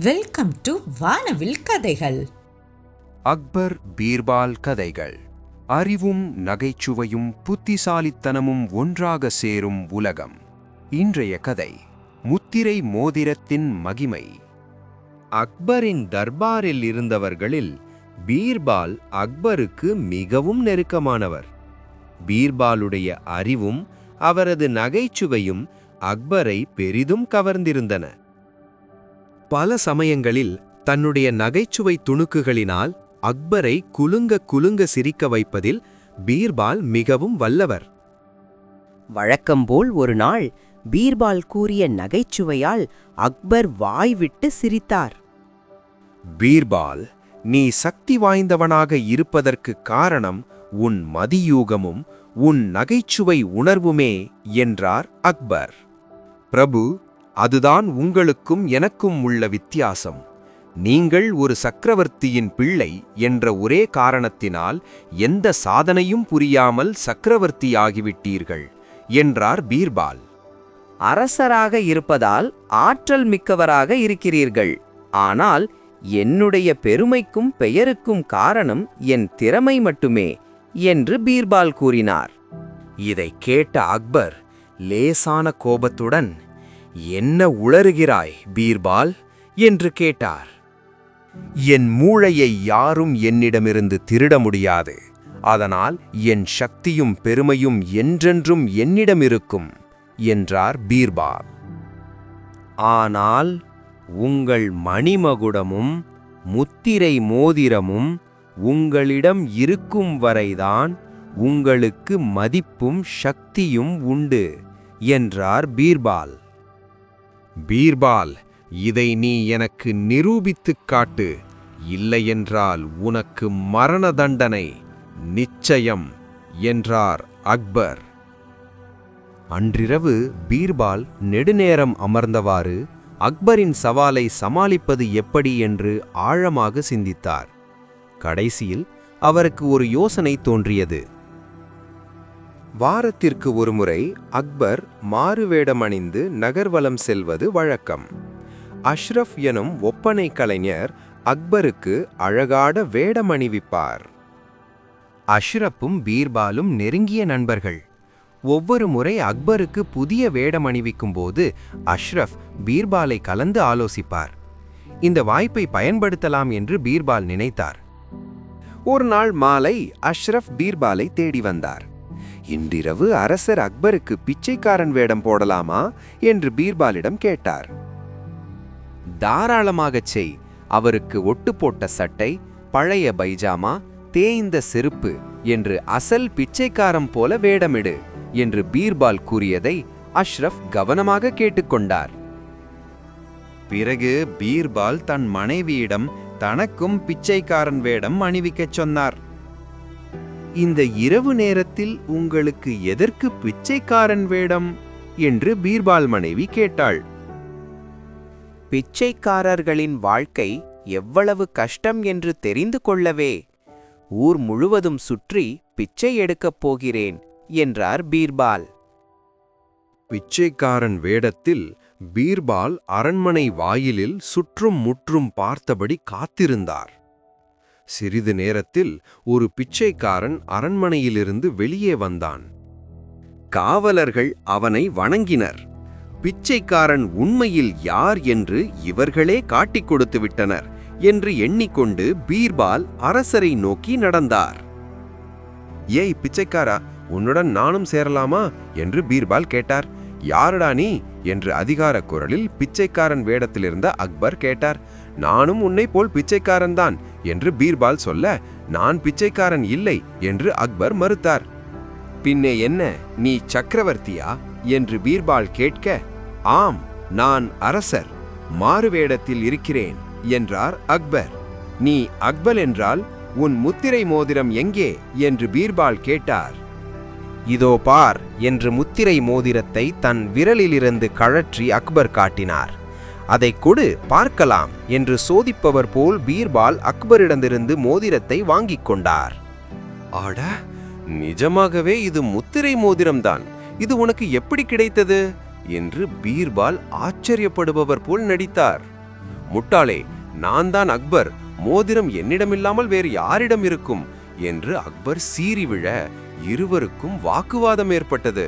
Welcome to வானவில் கதைகள். அக்பர் பீர்பால் கதைகள். அறிவும் நகைச்சுவையும் புத்திசாலித்தனமும் ஒன்றாக சேரும் உலகம். இன்றைய கதை முத்திரை மோதிரத்தின் மகிமை. அக்பரின் தர்பாரில் இருந்தவர்களில் பீர்பால் அக்பருக்கு மிகவும் நெருக்கமானவர். பீர்பாலுடைய அறிவும் அவரது நகைச்சுவையும் அக்பரை பெரிதும் கவர்ந்திருந்தன. பல சமயங்களில் தன்னுடைய நகைச்சுவை துணுக்குகளினால் அக்பரை குலுங்க சிரிக்க வைப்பதில் பீர்பால் மிகவும் வல்லவர். வழக்கம்போல் ஒரு நாள் பீர்பால் கூறிய நகைச்சுவையால் அக்பர் வாய்விட்டு சிரித்தார். பீர்பால், நீ சக்தி வாய்ந்தவனாக இருப்பதற்கு காரணம் உன் மதியூகமும் உன் நகைச்சுவை உணர்வுமே என்றார் அக்பர். பிரபு, அதுதான் உங்களுக்கும் எனக்கும் உள்ள வித்தியாசம். நீங்கள் ஒரு சக்கரவர்த்தியின் பிள்ளை என்ற ஒரே காரணத்தினால் எந்த சாதனையும் புரியாமல் சக்கரவர்த்தியாகிவிட்டீர்கள் என்றார் பீர்பால். அரசராக இருப்பதால் ஆற்றல் மிக்கவராக இருக்கிறீர்கள். ஆனால் என்னுடைய பெருமைக்கும் பெயருக்கும் காரணம் என் திறமை மட்டுமே என்று பீர்பால் கூறினார். இதை கேட்ட அக்பர் லேசான கோபத்துடன், என்ன உளறுகிறாய் பீர்பால் என்று கேட்டார். என் மூளையை யாரும் என்னிடமிருந்து திருட முடியாது. அதனால் என் சக்தியும் பெருமையும் என்றென்றும் என்னிடம் இருக்கும் என்றார் பீர்பால். ஆனால் உங்கள் மணிமகுடமும் முத்திரை மோதிரமும் உங்களிடம் இருக்கும் வரைதான் உங்களுக்கு மதிப்பும் சக்தியும் உண்டு என்றார் பீர்பால். பீர்பால், இதை நீ எனக்கு நிரூபித்துக் காட்டு. இல்லையென்றால் உனக்கு மரண தண்டனை நிச்சயம் என்றார் அக்பர். அன்றிரவு பீர்பால் நெடுநேரம் அமர்ந்தவாறு அக்பரின் சவாலை சமாளிப்பது எப்படி என்று ஆழமாக சிந்தித்தார். கடைசியில் அவருக்கு ஒரு யோசனை தோன்றியது. வாரத்திற்கு ஒருமுறை அக்பர் மாறுவேடமணிந்து நகர்வலம் செல்வது வழக்கம். அஷ்ரஃப் எனும் ஒப்பனை கலைஞர் அக்பருக்கு அழகாட வேடமணிவிப்பார். அஷ்ரஃப்பும் பீர்பாலும் நெருங்கிய நண்பர்கள். ஒவ்வொரு முறை அக்பருக்கு புதிய வேடமணிவிக்கும் போது அஷ்ரஃப் பீர்பாலை கலந்து ஆலோசிப்பார். இந்த வாய்ப்பை பயன்படுத்தலாம் என்று பீர்பால் நினைத்தார். ஒரு நாள் மாலை அஷ்ரஃப் பீர்பாலை தேடி வந்தார். இன்றிரவு அரசர் அக்பருக்கு பிச்சைக்காரன் வேடம் போடலாமா என்று பீர்பாலிடம் கேட்டார். தாராளமாகச் செய். அவருக்கு ஒட்டு போட்ட சட்டை, பழைய பைஜாமா, தேய்ந்த செருப்பு என்று அசல் பிச்சைக்காரன் போல வேடமிடு என்று பீர்பால் கூறியதை அஷ்ரஃப் கவனமாக கேட்டுக்கொண்டார். பிறகு பீர்பால் தன் மனைவியிடம் தனக்கும் பிச்சைக்காரன் வேடம் அணிவிக்கச் சொன்னார். இந்த இரவு நேரத்தில் உங்களுக்கு எதற்கு பிச்சைக்காரன் வேடம் என்று பீர்பால் மனைவி கேட்டாள். பிச்சைக்காரர்களின் வாழ்க்கை எவ்வளவு கஷ்டம் என்று தெரிந்து கொள்ளவே. ஊர் முழுவதும் சுற்றி பிச்சை எடுக்கப் போகிறேன் என்றார் பீர்பால். பிச்சைக்காரன் வேடத்தில் பீர்பால் அரண்மனை வாயிலில் சுற்றும் முற்றும் பார்த்தபடி காத்திருந்தார். சிறிது நேரத்தில் ஒரு பிச்சைக்காரன் அரண்மனையிலிருந்து வெளியே வந்தான். காவலர்கள் அவனை வணங்கினர். பிச்சைக்காரன் உண்மையில் யார் என்று இவர்களே காட்டிக் கொடுத்து விட்டனர் என்று எண்ணிக்கொண்டு பீர்பால் அரசரை நோக்கி நடந்தார். ஏய் பிச்சைக்காரா, உன்னுடன் நானும் சேரலாமா என்று பீர்பால் கேட்டார். யாருடா நீ என்று அதிகார குரலில் பிச்சைக்காரன் வேடத்திலிருந்த அக்பர் கேட்டார். நானும் உன்னை போல் பிச்சைக்காரன்தான் என்று பீர்பால் சொல்ல, நான் பிச்சைக்காரன் இல்லை என்று அக்பர் மறுத்தார். பின்னே என்ன, நீ சக்கரவர்த்தியா என்று பீர்பால் கேட்க, ஆம், நான் அரசர், மாறுவேடத்தில் இருக்கிறேன் என்றார் அக்பர். நீ அக்பர் என்றால் உன் முத்திரை மோதிரம் எங்கே என்று பீர்பால் கேட்டார். இதோ பார் என்று முத்திரை மோதிரத்தை தன் விரலிலிருந்து கழற்றி அக்பர் காட்டினார். அதை கொடு பார்க்கலாம் என்று சோதிப்பவர் போல் பீர்பால் அக்பரிடமிருந்து மோதிரத்தை வாங்கிக் கொண்டார். ஆட, நிஜமாகவே இது முத்திரை மோதிரம்தான். இது உனக்கு எப்படி கிடைத்தது என்று பீர்பால் ஆச்சரியப்படுபவர் போல் நடித்தார். முட்டாளே, நான் தான் அக்பர், மோதிரம் என்னிடமில்லாமல் வேறு யாரிடம் இருக்கும் என்று அக்பர் சீறி விழ இருவருக்கும் வாக்குவாதம் ஏற்பட்டது.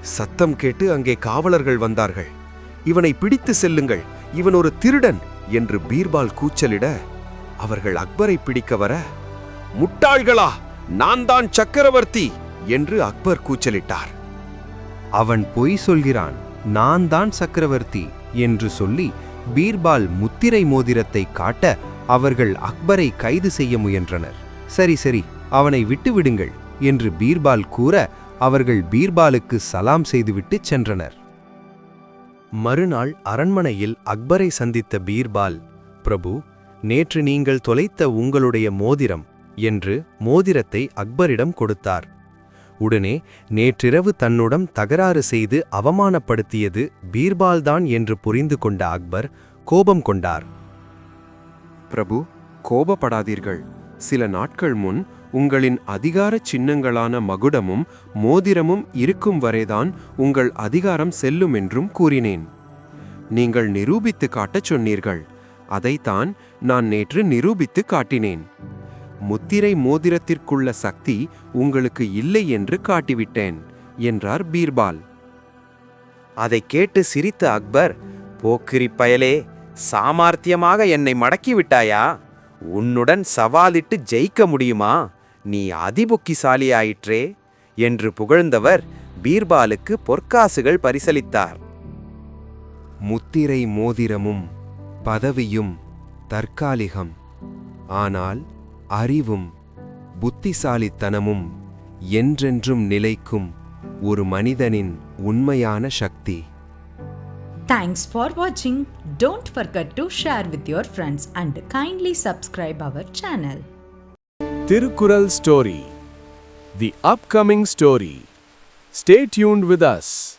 சத்தம் கேட்டு அங்கே காவலர்கள் வந்தார்கள். இவனை பிடித்து செல்லுங்கள், இவன் ஒரு திருடன் என்று பீர்பால் கூச்சலிட அவர்கள் அக்பரை பிடிக்க வர, முட்டாள்களா, நான் தான் சக்கரவர்த்தி என்று அக்பர் கூச்சலிட்டார். அவன் பொய் சொல்கிறான், நான் தான் சக்கரவர்த்தி என்று சொல்லி பீர்பால் முத்திரை மோதிரத்தை காட்ட அவர்கள் அக்பரை கைது செய்ய முயன்றனர். சரி சரி, அவனை விட்டுவிடுங்கள் என்று பீர்பால் கூற அவர்கள் பீர்பாலுக்கு சலாம் செய்துவிட்டு சென்றனர். மறுநாள் அரண்மனையில் அக்பரை சந்தித்த பீர்பால், பிரபு, நேற்று நீங்கள் தொலைத்த உங்களுடைய மோதிரம் என்று மோதிரத்தை அக்பரிடம் கொடுத்தார். உடனே நேற்றிரவு தன்னுடன் தகராறு செய்து அவமானப்படுத்தியது பீர்பால்தான் என்று புரிந்து கொண்ட அக்பர் கோபம் கொண்டார். பிரபு, கோபப்படாதீர்கள். சில நாட்கள் முன் உங்களின் அதிகார சின்னங்களான மகுடமும் மோதிரமும் இருக்கும் வரைதான் உங்கள் அதிகாரம் செல்லும் என்றும் கூறினேன். நீங்கள் நிரூபித்து காட்டச் சொன்னீர்கள். அதைத்தான் நான் நேற்று நிரூபித்து காட்டினேன். முத்திரை மோதிரத்திற்குள்ள சக்தி உங்களுக்கு இல்லை என்று காட்டிவிட்டேன் என்றார் பீர்பால். அதைக் கேட்டு சிரித்த அக்பர், போக்கிரி பயலே, சாமர்த்தியமாக என்னை மடக்கிவிட்டாயா? உன்னுடன் சவாலிட்டு ஜெயிக்க முடியுமா? நீ அதிபுக்கிசாலியாயிற்றே என்று புகழ்ந்தவர் பீர்பாலுக்கு பொற்காசுகள் பரிசளித்தார். முத்திரை மோதிரமும் பதவியும் தற்காலிகம், ஆனால் அறிவும் புத்திசாலித்தனமும் என்றென்றும் நிலைக்கும் ஒரு மனிதனின் உண்மையான சக்தி. Thanks for watching. Don't forget to share with your friends and kindly subscribe our channel. Tirukkural Story, the upcoming story. Stay tuned with us.